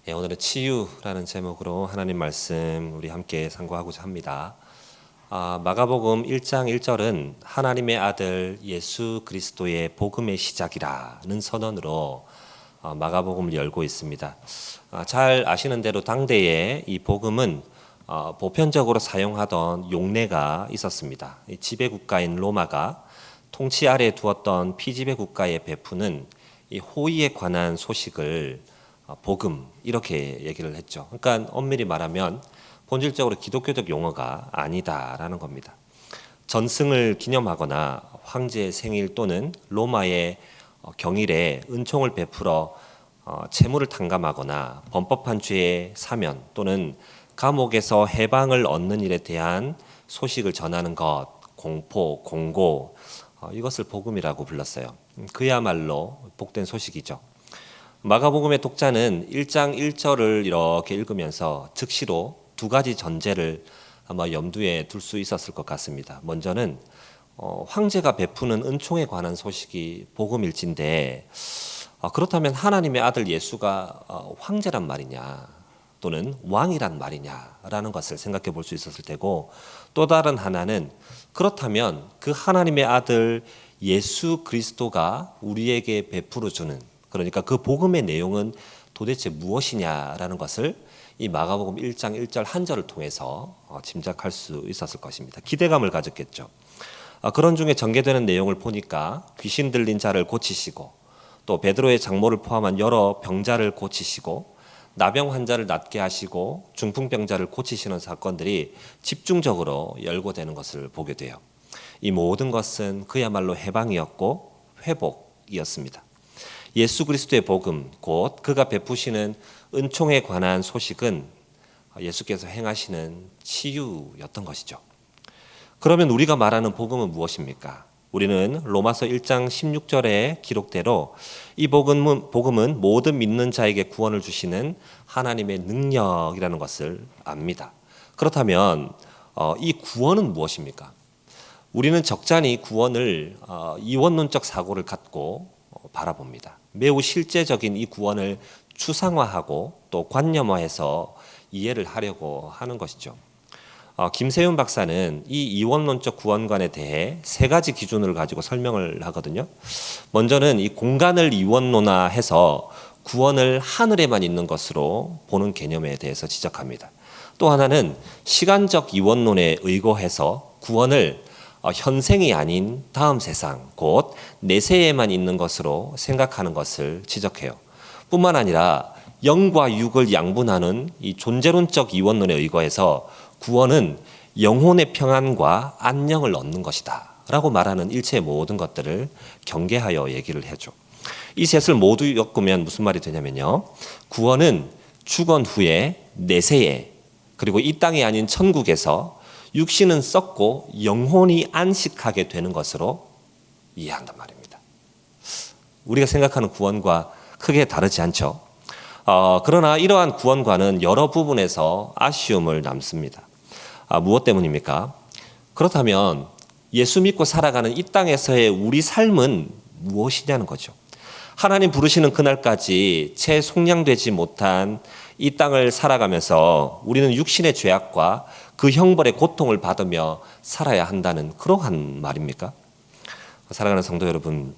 오늘은 치유라는 제목으로 하나님 말씀 우리 함께 상고하고자 합니다. 마가복음 1장 1절은 하나님의 아들 예수 그리스도의 복음의 시작이라는 선언으로 마가복음을 열고 있습니다. 잘 아시는 대로 당대에 이 복음은 보편적으로 사용하던 용례가 있었습니다. 지배국가인 로마가 통치 아래에 두었던 피지배국가에 베푸는 이 호의에 관한 소식을 복음 이렇게 얘기를 했죠. 그러니까 엄밀히 말하면 본질적으로 기독교적 용어가 아니다라는 겁니다. 전승을 기념하거나 황제의 생일 또는 로마의 경일에 은총을 베풀어 채무를 탕감하거나 범법한 죄의 사면 또는 감옥에서 해방을 얻는 일에 대한 소식을 전하는 것, 공포, 공고 이것을 복음이라고 불렀어요. 그야말로 복된 소식이죠. 마가복음의 독자는 1장 1절을 이렇게 읽으면서 즉시로 두 가지 전제를 아마 염두에 둘 수 있었을 것 같습니다. 먼저는 황제가 베푸는 은총에 관한 소식이 복음일진데 그렇다면 하나님의 아들 예수가 황제란 말이냐 또는 왕이란 말이냐라는 것을 생각해 볼 수 있었을 테고, 또 다른 하나는 그렇다면 그 하나님의 아들 예수 그리스도가 우리에게 베풀어 주는, 그러니까 그 복음의 내용은 도대체 무엇이냐라는 것을 이 마가복음 1장 1절 한 절을 통해서 짐작할 수 있었을 것입니다. 기대감을 가졌겠죠. 그런 중에 전개되는 내용을 보니까 귀신 들린 자를 고치시고 또 베드로의 장모를 포함한 여러 병자를 고치시고 나병 환자를 낫게 하시고 중풍병자를 고치시는 사건들이 집중적으로 열거되는 것을 보게 돼요. 이 모든 것은 그야말로 해방이었고 회복이었습니다. 예수 그리스도의 복음, 곧 그가 베푸시는 은총에 관한 소식은 예수께서 행하시는 치유였던 것이죠. 그러면 우리가 말하는 복음은 무엇입니까? 우리는 로마서 1장 16절의 기록대로 이 복음은 모든 믿는 자에게 구원을 주시는 하나님의 능력이라는 것을 압니다. 그렇다면 이 구원은 무엇입니까? 우리는 적잖이 구원을 이원론적 사고를 갖고 바라봅니다. 매우 실제적인 이 구원을 추상화하고 또 관념화해서 이해를 하려고 하는 것이죠. 김세윤 박사는 이 이원론적 구원관에 대해 세 가지 기준을 가지고 설명을 하거든요. 먼저는 이 공간을 이원론화해서 구원을 하늘에만 있는 것으로 보는 개념에 대해서 지적합니다. 또 하나는 시간적 이원론에 의거해서 구원을 현생이 아닌 다음 세상, 곧 내세에만 있는 것으로 생각하는 것을 지적해요. 뿐만 아니라 영과 육을 양분하는 이 존재론적 이원론에 의거해서 구원은 영혼의 평안과 안녕을 얻는 것이다 라고 말하는 일체의 모든 것들을 경계하여 얘기를 해줘. 이 셋을 모두 엮으면 무슨 말이 되냐면요, 구원은 죽은 후에 내세에, 그리고 이 땅이 아닌 천국에서 육신은 썩고 영혼이 안식하게 되는 것으로 이해한단 말입니다. 우리가 생각하는 구원과 크게 다르지 않죠. 그러나 이러한 구원과는 여러 부분에서 아쉬움을 남습니다. 무엇 때문입니까? 그렇다면 예수 믿고 살아가는 이 땅에서의 우리 삶은 무엇이냐는 거죠. 하나님 부르시는 그날까지 채 속량되지 못한 이 땅을 살아가면서 우리는 육신의 죄악과 그 형벌의 고통을 받으며 살아야 한다는 그러한 말입니까? 사랑하는 성도 여러분,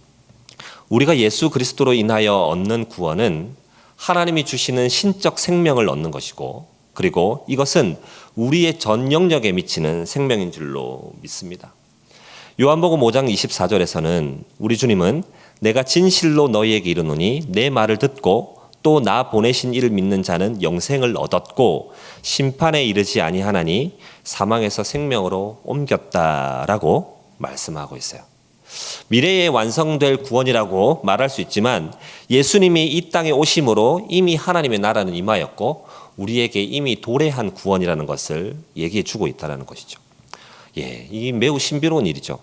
우리가 예수 그리스도로 인하여 얻는 구원은 하나님이 주시는 신적 생명을 얻는 것이고, 그리고 이것은 우리의 전 영역에 미치는 생명인 줄로 믿습니다. 요한복음 5장 24절에서는 우리 주님은 내가 진실로 너희에게 이르노니 내 말을 듣고 또 나 보내신 이를 믿는 자는 영생을 얻었고 심판에 이르지 아니하나니 사망에서 생명으로 옮겼다라고 말씀하고 있어요. 미래에 완성될 구원이라고 말할 수 있지만 예수님이 이 땅에 오심으로 이미 하나님의 나라는 임하였고 우리에게 이미 도래한 구원이라는 것을 얘기해 주고 있다는 것이죠. 이게 매우 신비로운 일이죠.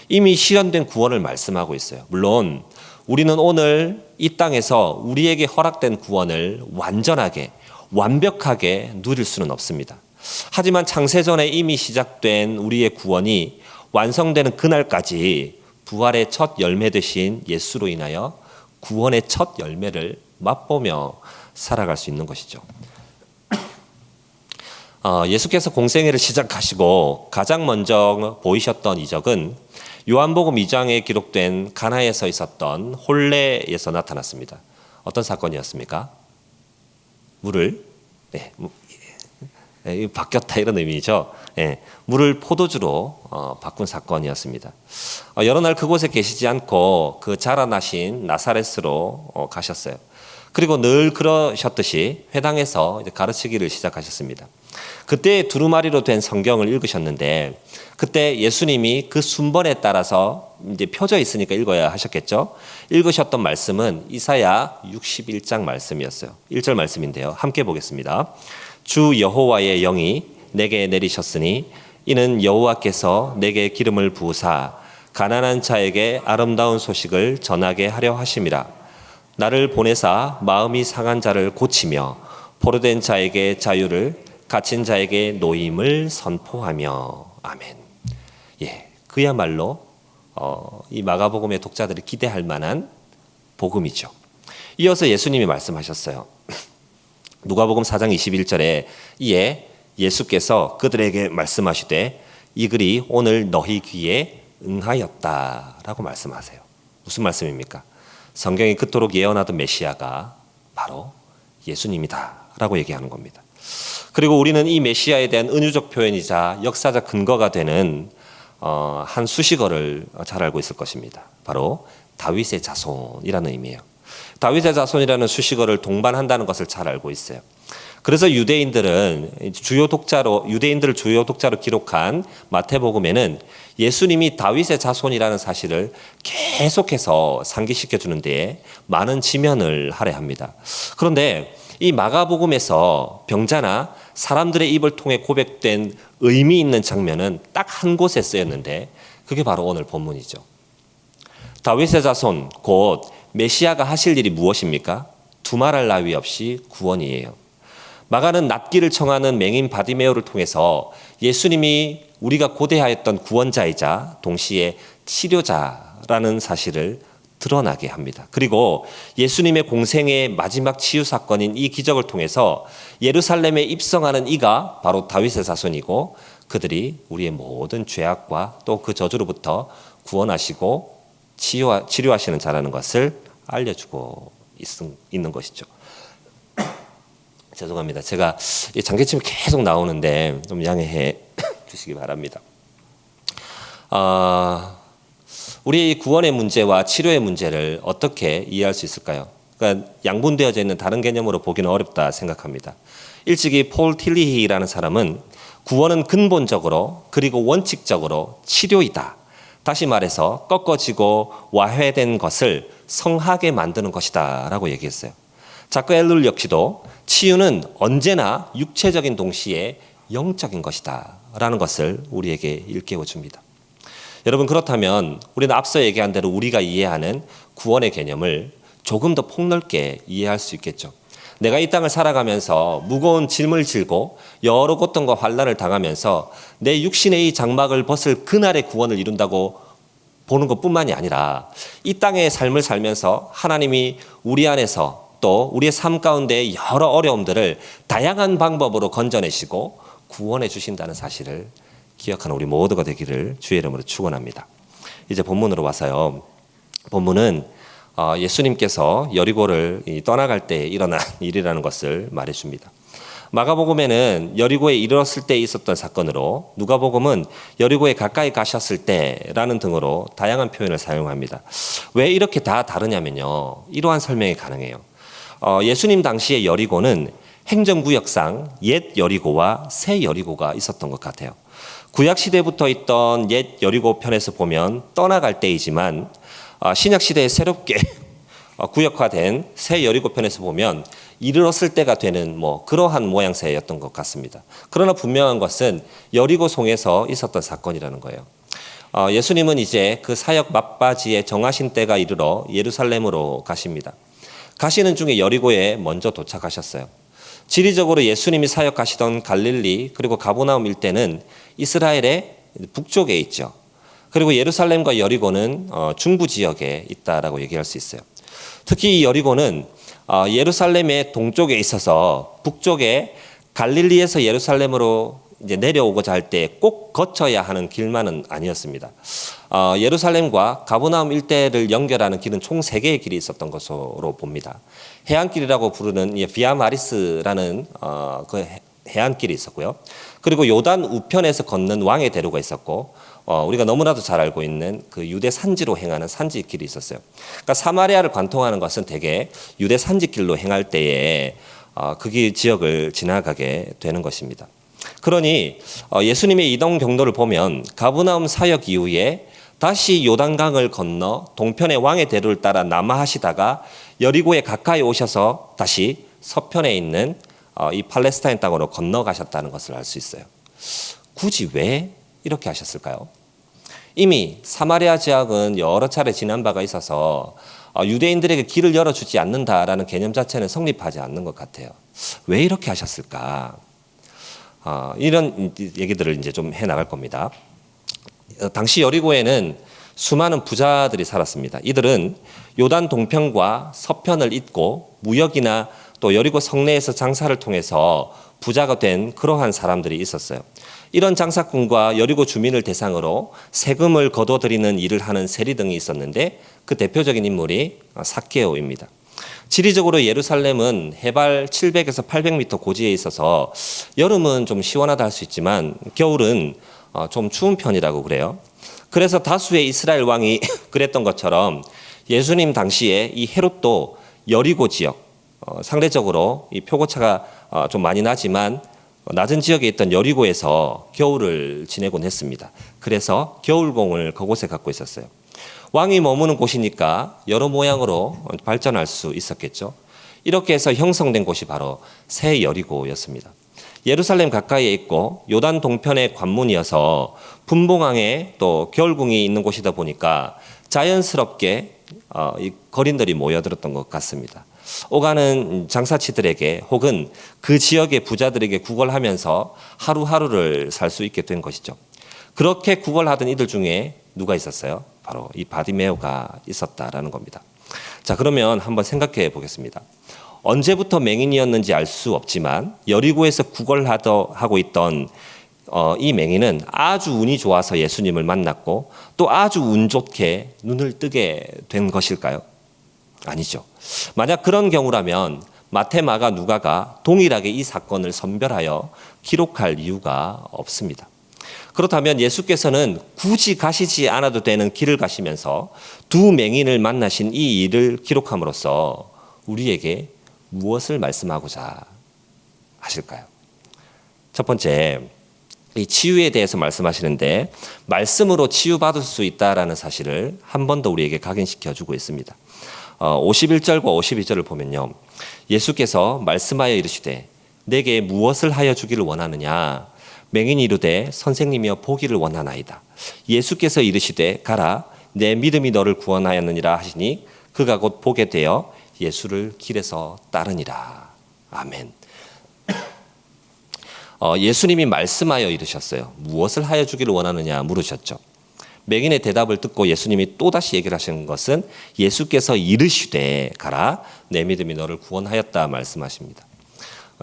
이미 실현된 구원을 말씀하고 있어요. 물론 우리는 오늘 이 땅에서 우리에게 허락된 구원을 완전하게 완벽하게 누릴 수는 없습니다. 하지만 창세전에 이미 시작된 우리의 구원이 완성되는 그날까지 부활의 첫 열매 되신 예수로 인하여 구원의 첫 열매를 맛보며 살아갈 수 있는 것이죠. 예수께서 공생애를 시작하시고 가장 먼저 보이셨던 이적은 요한복음 2장에 기록된 가나에서 있었던 혼례에서 나타났습니다. 어떤 사건이었습니까? 물을 바뀌었다 이런 의미죠. 물을 포도주로 바꾼 사건이었습니다. 여러 날 그곳에 계시지 않고 그 자라나신 나사렛으로 가셨어요. 그리고 늘 그러셨듯이 회당에서 이제 가르치기를 시작하셨습니다. 그때 두루마리로 된 성경을 읽으셨는데 그때 예수님이 그 순번에 따라서 이제 펴져 있으니까 읽어야 하셨겠죠. 읽으셨던 말씀은 이사야 61장 말씀이었어요. 1절 말씀인데요. 함께 보겠습니다. 주 여호와의 영이 내게 내리셨으니 이는 여호와께서 내게 기름을 부으사 가난한 자에게 아름다운 소식을 전하게 하려 하심이라. 나를 보내사 마음이 상한 자를 고치며 포로된 자에게 자유를 갇힌 자에게 노임을 선포하며. 아멘. 그야말로 이 마가복음의 독자들이 기대할 만한 복음이죠. 이어서 예수님이 말씀하셨어요. 누가복음 4장 21절에 이에 예수께서 그들에게 말씀하시되 이 글이 오늘 너희 귀에 응하였다라고 말씀하세요. 무슨 말씀입니까? 성경이 그토록 예언하던 메시아가 바로 예수님이다라고 얘기하는 겁니다. 그리고 우리는 이 메시아에 대한 은유적 표현이자 역사적 근거가 되는 한 수식어를 잘 알고 있을 것입니다. 바로 다윗의 자손이라는 의미예요. 다윗의 자손이라는 수식어를 동반한다는 것을 잘 알고 있어요. 그래서 유대인들을 주요 독자로 기록한 마태복음에는 예수님이 다윗의 자손이라는 사실을 계속해서 상기시켜 주는 데에 많은 지면을 할애합니다. 그런데 이 마가복음에서 병자나 사람들의 입을 통해 고백된 의미 있는 장면은 딱 한 곳에 쓰였는데 그게 바로 오늘 본문이죠. 다윗의 자손 곧 메시아가 하실 일이 무엇입니까? 두말할 나위 없이 구원이에요. 마가는 낫기를 청하는 맹인 바디메오를 통해서 예수님이 우리가 고대하였던 구원자이자 동시에 치료자라는 사실을 드러나게 합니다. 그리고 예수님의 공생의 마지막 치유 사건인 이 기적을 통해서 예루살렘에 입성하는 이가 바로 다윗의 자손이고 그들이 우리의 모든 죄악과 또 그 저주로부터 구원하시고 치료하시는 자라는 것을 알려주고 있는 것이죠. 죄송합니다. 제가 이 장기침이 계속 나오는데 좀 양해해 주시기 바랍니다. 우리 구원의 문제와 치료의 문제를 어떻게 이해할 수 있을까요? 그러니까 양분되어져 있는 다른 개념으로 보기는 어렵다 생각합니다. 일찍이 폴 틸리히라는 사람은 구원은 근본적으로 그리고 원칙적으로 치료이다. 다시 말해서 꺾어지고 와해된 것을 성하게 만드는 것이다 라고 얘기했어요. 자크 엘룰 역시도 치유는 언제나 육체적인 동시에 영적인 것이다 라는 것을 우리에게 일깨워 줍니다. 여러분, 그렇다면 우리는 앞서 얘기한 대로 우리가 이해하는 구원의 개념을 조금 더 폭넓게 이해할 수 있겠죠. 내가 이 땅을 살아가면서 무거운 짐을 지고 여러 고통과 환난을 당하면서 내 육신의 이 장막을 벗을 그날의 구원을 이룬다고 보는 것뿐만이 아니라 이 땅의 삶을 살면서 하나님이 우리 안에서 또 우리의 삶 가운데 여러 어려움들을 다양한 방법으로 건져내시고 구원해 주신다는 사실을 기억하는 우리 모두가 되기를 주의 이름으로 축원합니다. 이제 본문으로 와서요. 본문은 예수님께서 여리고를 떠나갈 때 일어난 일이라는 것을 말해줍니다. 마가복음에는 여리고에 이르렀을 때 있었던 사건으로, 누가복음은 여리고에 가까이 가셨을 때라는 등으로 다양한 표현을 사용합니다. 왜 이렇게 다 다르냐면요, 이러한 설명이 가능해요. 예수님 당시의 여리고는 행정구역상 옛 여리고와 새 여리고가 있었던 것 같아요. 구약시대부터 있던 옛 여리고 편에서 보면 떠나갈 때이지만 신약시대에 새롭게 구역화된 새 여리고 편에서 보면 이르렀을 때가 되는 그러한 모양새였던 것 같습니다. 그러나 분명한 것은 여리고 송에서 있었던 사건이라는 거예요. 예수님은 이제 그 사역 막바지에 정하신 때가 이르러 예루살렘으로 가십니다. 가시는 중에 여리고에 먼저 도착하셨어요. 지리적으로 예수님이 사역하시던 갈릴리 그리고 가버나움 일대는 이스라엘의 북쪽에 있죠. 그리고 예루살렘과 여리고는 중부 지역에 있다라고 얘기할 수 있어요. 특히 이 여리고는 예루살렘의 동쪽에 있어서 북쪽에 갈릴리에서 예루살렘으로 이제 내려오고자 할 때 꼭 거쳐야 하는 길만은 아니었습니다. 예루살렘과 가버나움 일대를 연결하는 길은 총 3개의 길이 있었던 것으로 봅니다. 해안길이라고 부르는 비아 마리스라는 그 해안길이 있었고요. 그리고 요단 우편에서 걷는 왕의 대로가 있었고, 우리가 너무나도 잘 알고 있는 그 유대 산지로 행하는 산지길이 있었어요. 그러니까 사마리아를 관통하는 것은 대개 유대 산지길로 행할 때에 그 지역을 지나가게 되는 것입니다. 그러니 예수님의 이동 경로를 보면 가버나움 사역 이후에 다시 요단강을 건너 동편의 왕의 대로를 따라 남하하시다가 여리고에 가까이 오셔서 다시 서편에 있는 이 팔레스타인 땅으로 건너가셨다는 것을 알 수 있어요. 굳이 왜 이렇게 하셨을까요? 이미 사마리아 지역은 여러 차례 지난 바가 있어서 유대인들에게 길을 열어주지 않는다라는 개념 자체는 성립하지 않는 것 같아요. 왜 이렇게 하셨을까? 이런 얘기들을 이제 좀 해나갈 겁니다. 당시 여리고에는 수많은 부자들이 살았습니다. 이들은 요단 동편과 서편을 잇고 무역이나 또 여리고 성내에서 장사를 통해서 부자가 된 그러한 사람들이 있었어요. 이런 장사꾼과 여리고 주민을 대상으로 세금을 거둬들이는 일을 하는 세리 등이 있었는데 그 대표적인 인물이 삭개오입니다. 지리적으로 예루살렘은 해발 700에서 800m 고지에 있어서 여름은 좀 시원하다 할 수 있지만 겨울은 좀 추운 편이라고 그래요. 그래서 다수의 이스라엘 왕이 그랬던 것처럼 예수님 당시에 이 헤롯도 여리고 지역, 상대적으로 이 표고차가 좀 많이 나지만 낮은 지역에 있던 여리고에서 겨울을 지내곤 했습니다. 그래서 겨울공을 그곳에 갖고 있었어요. 왕이 머무는 곳이니까 여러 모양으로 발전할 수 있었겠죠. 이렇게 해서 형성된 곳이 바로 새 여리고였습니다. 예루살렘 가까이에 있고 요단 동편의 관문이어서 분봉항에 또 겨울궁이 있는 곳이다 보니까 자연스럽게 이 거린들이 모여들었던 것 같습니다. 오가는 장사치들에게 혹은 그 지역의 부자들에게 구걸하면서 하루하루를 살 수 있게 된 것이죠. 그렇게 구걸하던 이들 중에 누가 있었어요? 바로 이 바디메오가 있었다라는 겁니다. 자, 그러면 한번 생각해 보겠습니다. 언제부터 맹인이었는지 알 수 없지만 여리고에서 구걸하고 있던 이 맹인은 아주 운이 좋아서 예수님을 만났고 또 아주 운 좋게 눈을 뜨게 된 것일까요? 아니죠. 만약 그런 경우라면 마태, 마가, 누가가 동일하게 이 사건을 선별하여 기록할 이유가 없습니다. 그렇다면 예수께서는 굳이 가시지 않아도 되는 길을 가시면서 두 맹인을 만나신 이 일을 기록함으로써 우리에게 무엇을 말씀하고자 하실까요? 첫 번째, 이 치유에 대해서 말씀하시는데 말씀으로 치유받을 수 있다라는 사실을 한 번 더 우리에게 각인시켜 주고 있습니다. 51절과 52절을 보면요. 예수께서 말씀하여 이르시되 내게 무엇을 하여 주기를 원하느냐? 맹인이 이르되 선생님이여 보기를 원하나이다. 예수께서 이르시되 가라 내 믿음이 너를 구원하였느니라 하시니 그가 곧 보게 되어 예수를 길에서 따르니라. 아멘. 예수님이 말씀하여 이르셨어요. 무엇을 하여 주기를 원하느냐 물으셨죠. 맹인의 대답을 듣고 예수님이 또다시 얘기를 하시는 것은 예수께서 이르시되 가라 내 믿음이 너를 구원하였다 말씀하십니다.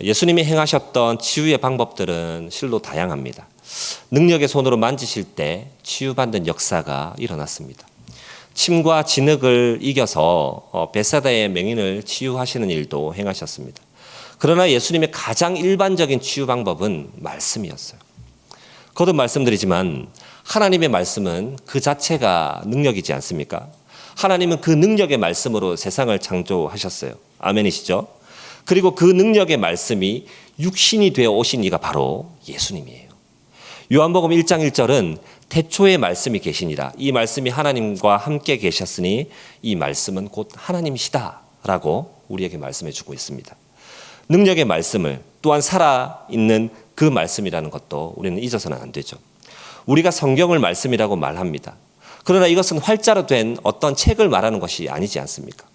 예수님이 행하셨던 치유의 방법들은 실로 다양합니다. 능력의 손으로 만지실 때 치유받는 역사가 일어났습니다. 침과 진흙을 이겨서 베사다의 맹인을 치유하시는 일도 행하셨습니다. 그러나 예수님의 가장 일반적인 치유 방법은 말씀이었어요. 거듭 말씀드리지만 하나님의 말씀은 그 자체가 능력이지 않습니까? 하나님은 그 능력의 말씀으로 세상을 창조하셨어요. 아멘이시죠? 그리고 그 능력의 말씀이 육신이 되어 오신 이가 바로 예수님이에요. 요한복음 1장 1절은 태초에 말씀이 계시니라. 이 말씀이 하나님과 함께 계셨으니 이 말씀은 곧 하나님이시다 라고 우리에게 말씀해 주고 있습니다. 능력의 말씀을 또한 살아있는 그 말씀이라는 것도 우리는 잊어서는 안 되죠. 우리가 성경을 말씀이라고 말합니다. 그러나 이것은 활자로 된 어떤 책을 말하는 것이 아니지 않습니까?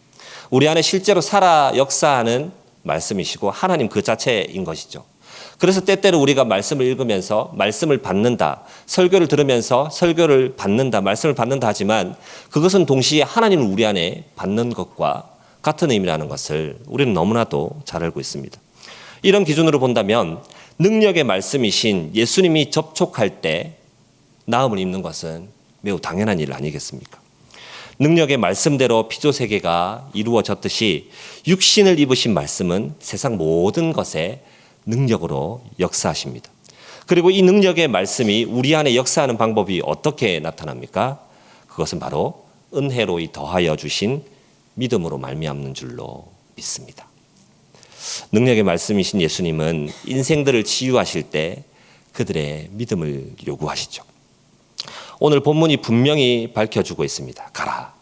우리 안에 실제로 살아 역사하는 말씀이시고 하나님 그 자체인 것이죠. 그래서 때때로 우리가 말씀을 읽으면서 말씀을 받는다, 설교를 들으면서 설교를 받는다, 말씀을 받는다 하지만 그것은 동시에 하나님을 우리 안에 받는 것과 같은 의미라는 것을 우리는 너무나도 잘 알고 있습니다. 이런 기준으로 본다면 능력의 말씀이신 예수님이 접촉할 때 나음을 입는 것은 매우 당연한 일 아니겠습니까? 능력의 말씀대로 피조세계가 이루어졌듯이 육신을 입으신 말씀은 세상 모든 것에 능력으로 역사하십니다. 그리고 이 능력의 말씀이 우리 안에 역사하는 방법이 어떻게 나타납니까? 그것은 바로 은혜로 더하여 주신 믿음으로 말미암는 줄로 믿습니다. 능력의 말씀이신 예수님은 인생들을 치유하실 때 그들의 믿음을 요구하시죠. 오늘 본문이 분명히 밝혀주고 있습니다. 가라,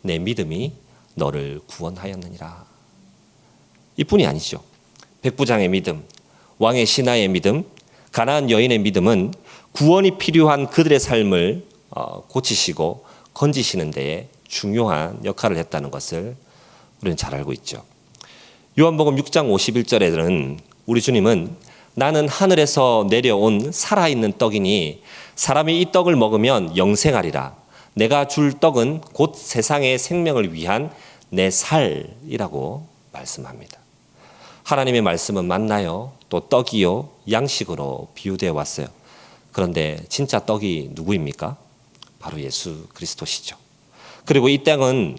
내 믿음이 너를 구원하였느니라. 이뿐이 아니죠. 백부장의 믿음, 왕의 신하의 믿음, 가나안 여인의 믿음은 구원이 필요한 그들의 삶을 고치시고 건지시는 데에 중요한 역할을 했다는 것을 우리는 잘 알고 있죠. 요한복음 6장 51절에는 우리 주님은 나는 하늘에서 내려온 살아있는 떡이니 사람이 이 떡을 먹으면 영생하리라. 내가 줄 떡은 곧 세상의 생명을 위한 내 살이라고 말씀합니다. 하나님의 말씀은 만나요, 또 떡이요, 양식으로 비유되어 왔어요. 그런데 진짜 떡이 누구입니까? 바로 예수 그리스도시죠. 그리고 이 떡은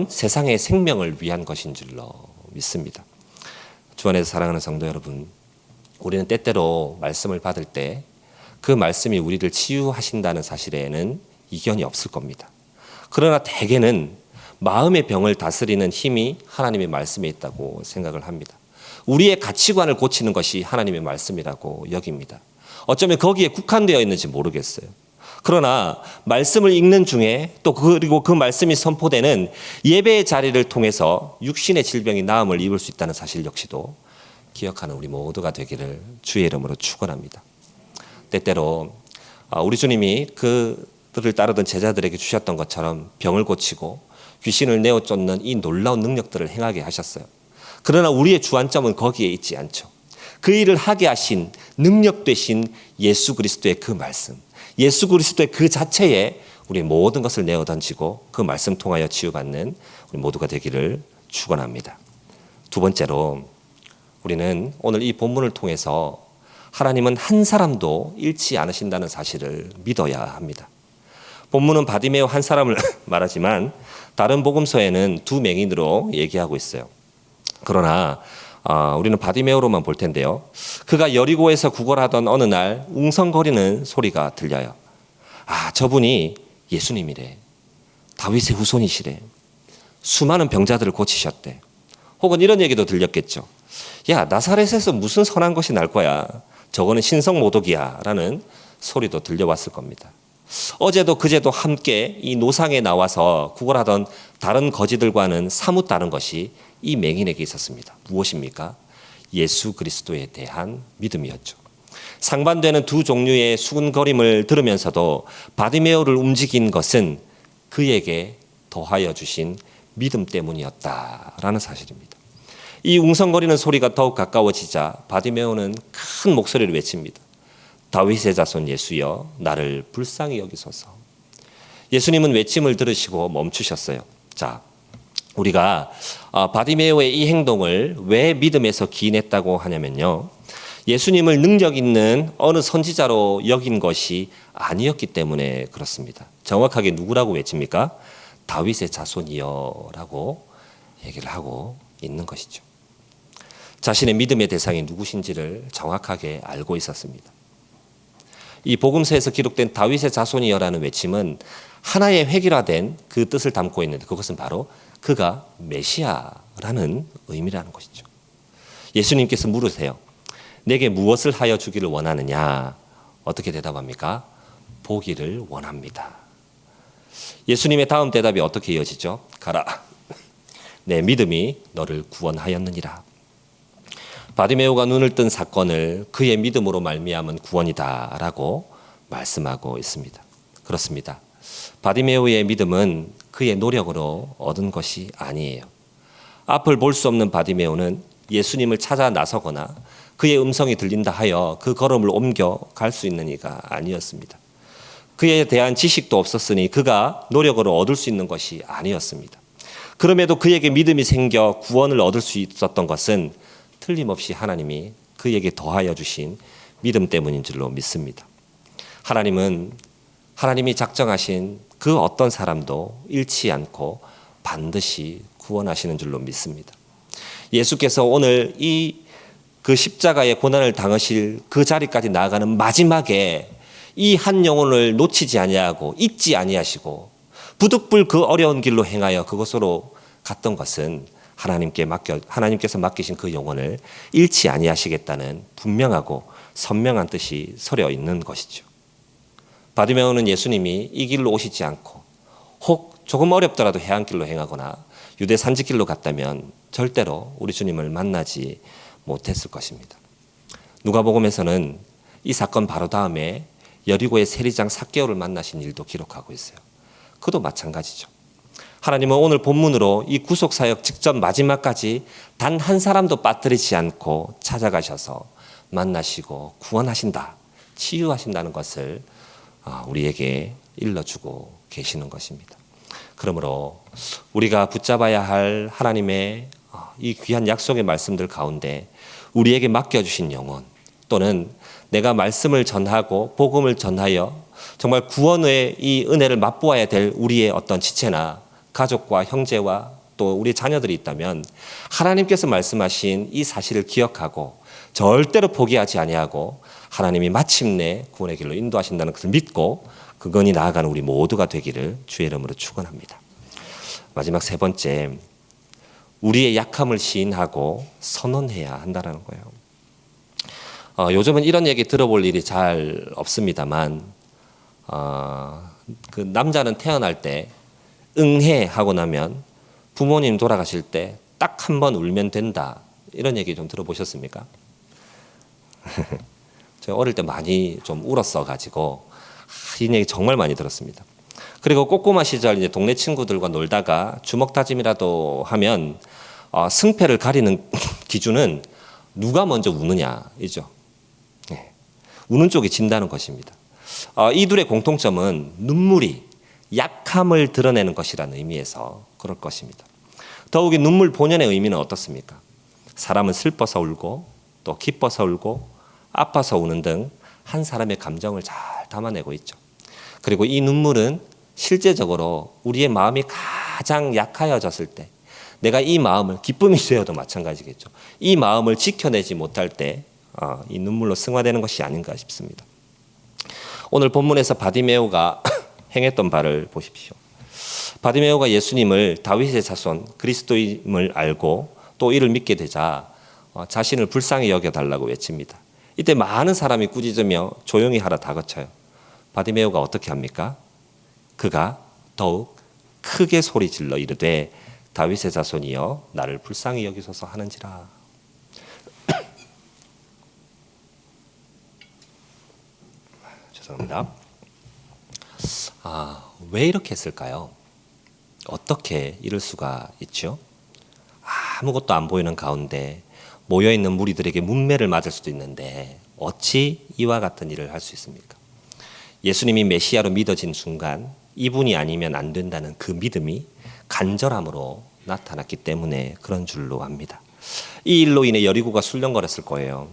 세상의 생명을 위한 것인 줄로 믿습니다. 주 안에서 사랑하는 성도 여러분, 우리는 때때로 말씀을 받을 때 그 말씀이 우리를 치유하신다는 사실에는 이견이 없을 겁니다. 그러나 대개는 마음의 병을 다스리는 힘이 하나님의 말씀에 있다고 생각을 합니다. 우리의 가치관을 고치는 것이 하나님의 말씀이라고 여깁니다. 어쩌면 거기에 국한되어 있는지 모르겠어요. 그러나 말씀을 읽는 중에 또 그리고 그 말씀이 선포되는 예배의 자리를 통해서 육신의 질병이 나음을 입을 수 있다는 사실 역시도 기억하는 우리 모두가 되기를 주의 이름으로 축원합니다. 때때로 우리 주님이 그들을 따르던 제자들에게 주셨던 것처럼 병을 고치고 귀신을 내어 쫓는 이 놀라운 능력들을 행하게 하셨어요. 그러나 우리의 주안점은 거기에 있지 않죠. 그 일을 하게 하신 능력 되신 예수 그리스도의 그 말씀, 예수 그리스도의 그 자체에 우리 모든 것을 내어 던지고 그 말씀 통하여 치유받는 우리 모두가 되기를 축원합니다. 두 번째로 우리는 오늘 이 본문을 통해서 하나님은 한 사람도 잃지 않으신다는 사실을 믿어야 합니다. 본문은 바디메오 한 사람을 말하지만 다른 복음서에는 두 맹인으로 얘기하고 있어요. 그러나 우리는 바디메오로만 볼 텐데요. 그가 여리고에서 구걸하던 어느 날 웅성거리는 소리가 들려요. 저분이 예수님이래. 다윗의 후손이시래. 수많은 병자들을 고치셨대. 혹은 이런 얘기도 들렸겠죠. 야, 나사렛에서 무슨 선한 것이 날 거야. 저거는 신성모독이야 라는 소리도 들려왔을 겁니다. 어제도 그제도 함께 이 노상에 나와서 구걸하던 다른 거지들과는 사뭇 다른 것이 이 맹인에게 있었습니다. 무엇입니까? 예수 그리스도에 대한 믿음이었죠. 상반되는 두 종류의 수군거림을 들으면서도 바디메오를 움직인 것은 그에게 더하여 주신 믿음 때문이었다라는 사실입니다. 이 웅성거리는 소리가 더욱 가까워지자 바디메오는 큰 목소리를 외칩니다. 다윗의 자손 예수여, 나를 불쌍히 여기소서. 예수님은 외침을 들으시고 멈추셨어요. 자, 우리가 바디메오의 이 행동을 왜 믿음에서 기인했다고 하냐면요, 예수님을 능력 있는 어느 선지자로 여긴 것이 아니었기 때문에 그렇습니다. 정확하게 누구라고 외칩니까? 다윗의 자손이여 라고 얘기를 하고 있는 것이죠. 자신의 믿음의 대상이 누구신지를 정확하게 알고 있었습니다. 이 복음서에서 기록된 다윗의 자손이여라는 외침은 하나의 획일화된 그 뜻을 담고 있는데 그것은 바로 그가 메시아라는 의미라는 것이죠. 예수님께서 물으세요. 내게 무엇을 하여 주기를 원하느냐? 어떻게 대답합니까? 보기를 원합니다. 예수님의 다음 대답이 어떻게 이어지죠? 가라. 내 믿음이 너를 구원하였느니라. 바디메오가 눈을 뜬 사건을 그의 믿음으로 말미암은 구원이다라고 말씀하고 있습니다. 그렇습니다. 바디메오의 믿음은 그의 노력으로 얻은 것이 아니에요. 앞을 볼 수 없는 바디메오는 예수님을 찾아 나서거나 그의 음성이 들린다 하여 그 걸음을 옮겨 갈 수 있는 이가 아니었습니다. 그에 대한 지식도 없었으니 그가 노력으로 얻을 수 있는 것이 아니었습니다. 그럼에도 그에게 믿음이 생겨 구원을 얻을 수 있었던 것은 틀림없이 하나님이 그에게 더하여 주신 믿음 때문인 줄로 믿습니다. 하나님은 하나님이 작정하신 그 어떤 사람도 잃지 않고 반드시 구원하시는 줄로 믿습니다. 예수께서 오늘 그 십자가의 고난을 당하실 그 자리까지 나아가는 마지막에 이 한 영혼을 놓치지 아니하고 잊지 아니하시고 부득불 그 어려운 길로 행하여 그곳으로 갔던 것은 하나님께서 맡기신 그 영혼을 잃지 아니하시겠다는 분명하고 선명한 뜻이 서려 있는 것이죠. 바디메오는 예수님이 이 길로 오시지 않고 혹 조금 어렵더라도 해안길로 행하거나 유대 산지길로 갔다면 절대로 우리 주님을 만나지 못했을 것입니다. 누가복음에서는 이 사건 바로 다음에 여리고의 세리장 삭개오를 만나신 일도 기록하고 있어요. 그도 마찬가지죠. 하나님은 오늘 본문으로 이 구속사역 직전 마지막까지 단 한 사람도 빠뜨리지 않고 찾아가셔서 만나시고 구원하신다, 치유하신다는 것을 우리에게 일러주고 계시는 것입니다. 그러므로 우리가 붙잡아야 할 하나님의 이 귀한 약속의 말씀들 가운데 우리에게 맡겨주신 영혼, 또는 내가 말씀을 전하고 복음을 전하여 정말 구원의 이 은혜를 맛보아야 될 우리의 어떤 지체나 가족과 형제와 또 우리 자녀들이 있다면 하나님께서 말씀하신 이 사실을 기억하고 절대로 포기하지 아니하고 하나님이 마침내 구원의 길로 인도하신다는 것을 믿고 그건이 나아가는 우리 모두가 되기를 주의 이름으로 축원합니다. 마지막 세 번째, 우리의 약함을 시인하고 선언해야 한다는 거예요. 요즘은 이런 얘기 들어볼 일이 잘 없습니다만 그 남자는 태어날 때 응해 하고 나면 부모님 돌아가실 때 딱 한 번 울면 된다, 이런 얘기 좀 들어보셨습니까? 제가 어릴 때 많이 좀 울었어 가지고 이 얘기 정말 많이 들었습니다. 그리고 꼬꼬마 시절 이제 동네 친구들과 놀다가 주먹 다짐이라도 하면 승패를 가리는 기준은 누가 먼저 우느냐이죠. 네. 우는 쪽이 진다는 것입니다. 이 둘의 공통점은 눈물이 약함을 드러내는 것이라는 의미에서 그럴 것입니다. 더욱이 눈물 본연의 의미는 어떻습니까? 사람은 슬퍼서 울고 또 기뻐서 울고 아파서 우는 등 한 사람의 감정을 잘 담아내고 있죠. 그리고 이 눈물은 실제적으로 우리의 마음이 가장 약하여졌을 때, 내가 이 마음을, 기쁨이 되어도 마찬가지겠죠, 이 마음을 지켜내지 못할 때 이 눈물로 승화되는 것이 아닌가 싶습니다. 오늘 본문에서 바디메오가 행했던 바를 보십시오. 바디메오가 예수님을 다윗의 자손 그리스도임을 알고 또 이를 믿게 되자 자신을 불쌍히 여겨달라고 외칩니다. 이때 많은 사람이 꾸짖으며 조용히 하라 다그쳐요. 바디메오가 어떻게 합니까? 그가 더욱 크게 소리질러 이르되 다윗의 자손이여 나를 불쌍히 여기소서 하는지라. 죄송합니다. 왜 이렇게 했을까요? 어떻게 이럴 수가 있죠? 아무것도 안 보이는 가운데 모여있는 무리들에게 문매를 맞을 수도 있는데 어찌 이와 같은 일을 할 수 있습니까? 예수님이 메시아로 믿어진 순간 이분이 아니면 안 된다는 그 믿음이 간절함으로 나타났기 때문에 그런 줄로 압니다. 이 일로 인해 여리고가 술렁거렸을 거예요.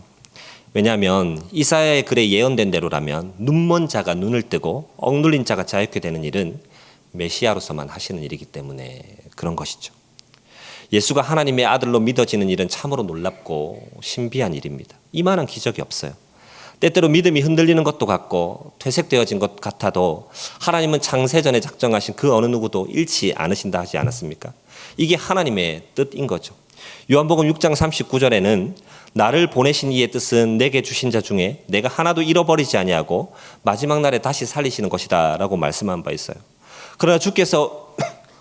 왜냐하면 이사야의 글에 예언된 대로라면 눈먼 자가 눈을 뜨고 억눌린 자가 자유케 되는 일은 메시아로서만 하시는 일이기 때문에 그런 것이죠. 예수가 하나님의 아들로 믿어지는 일은 참으로 놀랍고 신비한 일입니다. 이만한 기적이 없어요. 때때로 믿음이 흔들리는 것도 같고 퇴색되어진 것 같아도 하나님은 창세전에 작정하신 그 어느 누구도 잃지 않으신다 하지 않았습니까? 이게 하나님의 뜻인 거죠. 요한복음 6장 39절에는 나를 보내신 이의 뜻은 내게 주신 자 중에 내가 하나도 잃어버리지 아니하고 마지막 날에 다시 살리시는 것이다 라고 말씀한 바 있어요. 그러나 주께서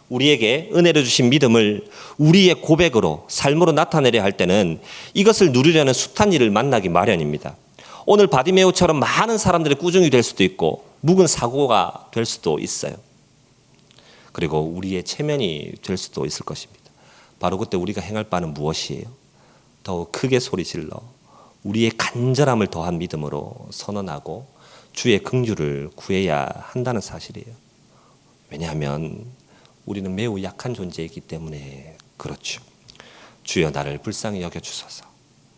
우리에게 은혜를 주신 믿음을 우리의 고백으로, 삶으로 나타내려 할 때는 이것을 누리려는 숱한 일을 만나기 마련입니다. 오늘 바디메오처럼 많은 사람들의 꾸중이 될 수도 있고 묵은 사고가 될 수도 있어요. 그리고 우리의 체면이 될 수도 있을 것입니다. 바로 그때 우리가 행할 바는 무엇이에요? 더욱 크게 소리질러 우리의 간절함을 더한 믿음으로 선언하고 주의 긍휼을 구해야 한다는 사실이에요. 왜냐하면 우리는 매우 약한 존재이기 때문에 그렇죠. 주여 나를 불쌍히 여겨주소서.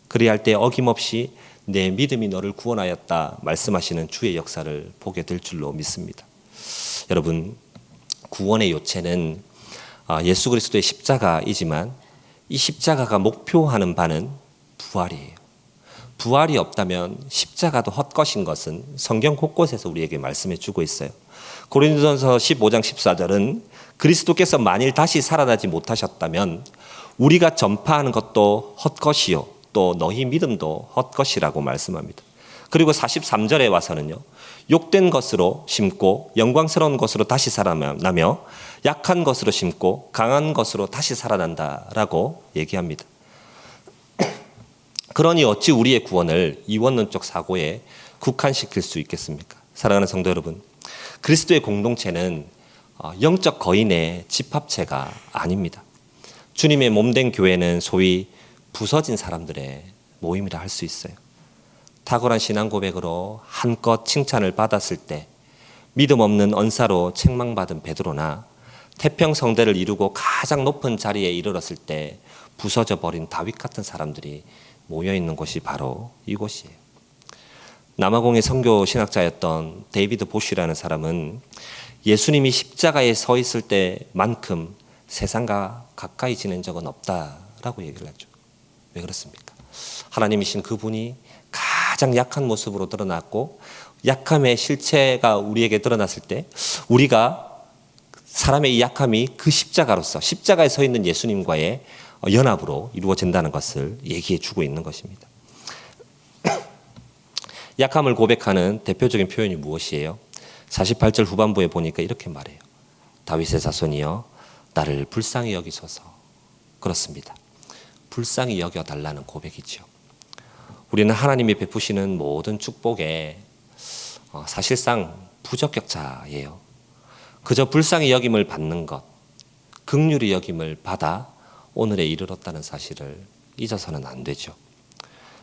그리할 때 어김없이 내 믿음이 너를 구원하였다 말씀하시는 주의 역사를 보게 될 줄로 믿습니다. 여러분, 구원의 요체는 예수 그리스도의 십자가이지만 이 십자가가 목표하는 바는 부활이에요. 부활이 없다면 십자가도 헛것인 것은 성경 곳곳에서 우리에게 말씀해 주고 있어요. 고린도전서 15장 14절은 그리스도께서 만일 다시 살아나지 못하셨다면 우리가 전파하는 것도 헛것이요 또 너희 믿음도 헛것이라고 말씀합니다. 그리고 43절에 와서는요, 욕된 것으로 심고 영광스러운 것으로 다시 살아나며 약한 것으로 심고 강한 것으로 다시 살아난다라고 얘기합니다. 그러니 어찌 우리의 구원을 이원론적 사고에 국한시킬 수 있겠습니까? 사랑하는 성도 여러분, 그리스도의 공동체는 영적 거인의 집합체가 아닙니다. 주님의 몸된 교회는 소위 부서진 사람들의 모임이라 할 수 있어요. 탁월한 신앙 고백으로 한껏 칭찬을 받았을 때 믿음 없는 언사로 책망받은 베드로나 태평성대를 이루고 가장 높은 자리에 이르렀을 때 부서져 버린 다윗 같은 사람들이 모여있는 곳이 바로 이곳이에요. 남아공의 선교 신학자였던 데이비드 보쉬라는 사람은 예수님이 십자가에 서 있을 때만큼 세상과 가까이 지낸 적은 없다라고 얘기를 하죠. 왜 그렇습니까? 하나님이신 그분이 가장 약한 모습으로 드러났고 약함의 실체가 우리에게 드러났을 때 우리가 사람의 이 약함이 그 십자가로서 십자가에 서 있는 예수님과의 연합으로 이루어진다는 것을 얘기해 주고 있는 것입니다. 약함을 고백하는 대표적인 표현이 무엇이에요? 48절 후반부에 보니까 이렇게 말해요. 다윗의 자손이여 나를 불쌍히 여기소서. 그렇습니다. 불쌍히 여겨달라는 고백이죠. 우리는 하나님이 베푸시는 모든 축복에 사실상 부적격자예요. 그저 불쌍히 여김을 받는 것, 긍휼히 여김을 받아 오늘에 이르렀다는 사실을 잊어서는 안 되죠.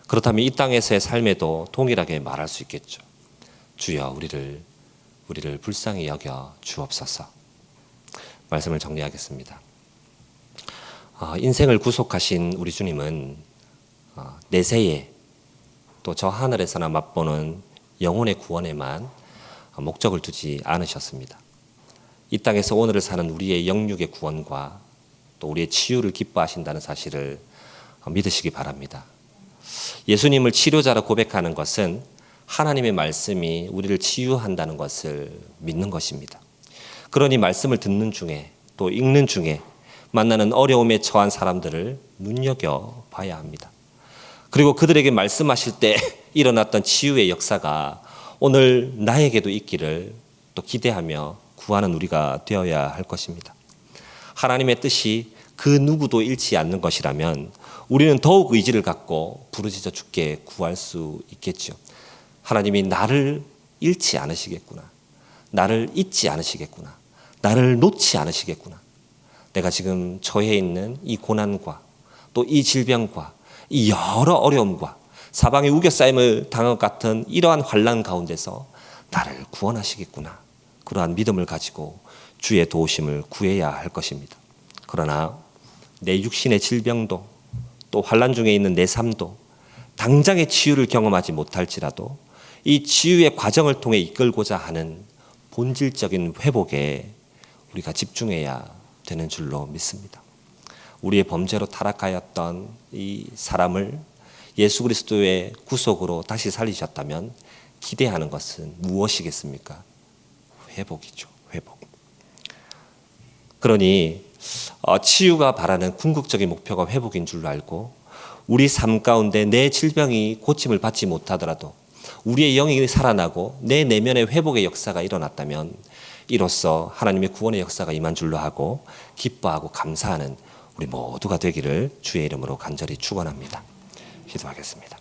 그렇다면 이 땅에서의 삶에도 동일하게 말할 수 있겠죠. 주여 우리를 불쌍히 여겨 주옵소서. 말씀을 정리하겠습니다. 인생을 구속하신 우리 주님은 내세에 또 저 하늘에서나 맛보는 영혼의 구원에만 목적을 두지 않으셨습니다. 이 땅에서 오늘을 사는 우리의 영육의 구원과 또 우리의 치유를 기뻐하신다는 사실을 믿으시기 바랍니다. 예수님을 치료자로 고백하는 것은 하나님의 말씀이 우리를 치유한다는 것을 믿는 것입니다. 그러니 말씀을 듣는 중에 또 읽는 중에 만나는 어려움에 처한 사람들을 눈여겨봐야 합니다. 그리고 그들에게 말씀하실 때 일어났던 치유의 역사가 오늘 나에게도 있기를 또 기대하며 구하는 우리가 되어야 할 것입니다. 하나님의 뜻이 그 누구도 잃지 않는 것이라면 우리는 더욱 의지를 갖고 부르짖어 주께 구할 수 있겠죠. 하나님이 나를 잃지 않으시겠구나. 나를 잊지 않으시겠구나. 나를 놓지 않으시겠구나. 내가 지금 처해 있는 이 고난과 또 이 질병과 이 여러 어려움과 사방에 우겨싸임을 당한 것 같은 이러한 환난 가운데서 나를 구원하시겠구나. 그러한 믿음을 가지고 주의 도우심을 구해야 할 것입니다. 그러나 내 육신의 질병도 또 환난 중에 있는 내 삶도 당장의 치유를 경험하지 못할지라도 이 치유의 과정을 통해 이끌고자 하는 본질적인 회복에 우리가 집중해야 되는 줄로 믿습니다. 우리의 범죄로 타락하였던 이 사람을 예수 그리스도의 구속으로 다시 살리셨다면 기대하는 것은 무엇이겠습니까? 회복이죠. 회복. 그러니 치유가 바라는 궁극적인 목표가 회복인 줄 알고 우리 삶 가운데 내 질병이 고침을 받지 못하더라도 우리의 영이 살아나고 내 내면의 회복의 역사가 일어났다면 이로써 하나님의 구원의 역사가 임한 줄로 하고 기뻐하고 감사하는 우리 모두가 되기를 주의 이름으로 간절히 축원합니다. 기도하겠습니다.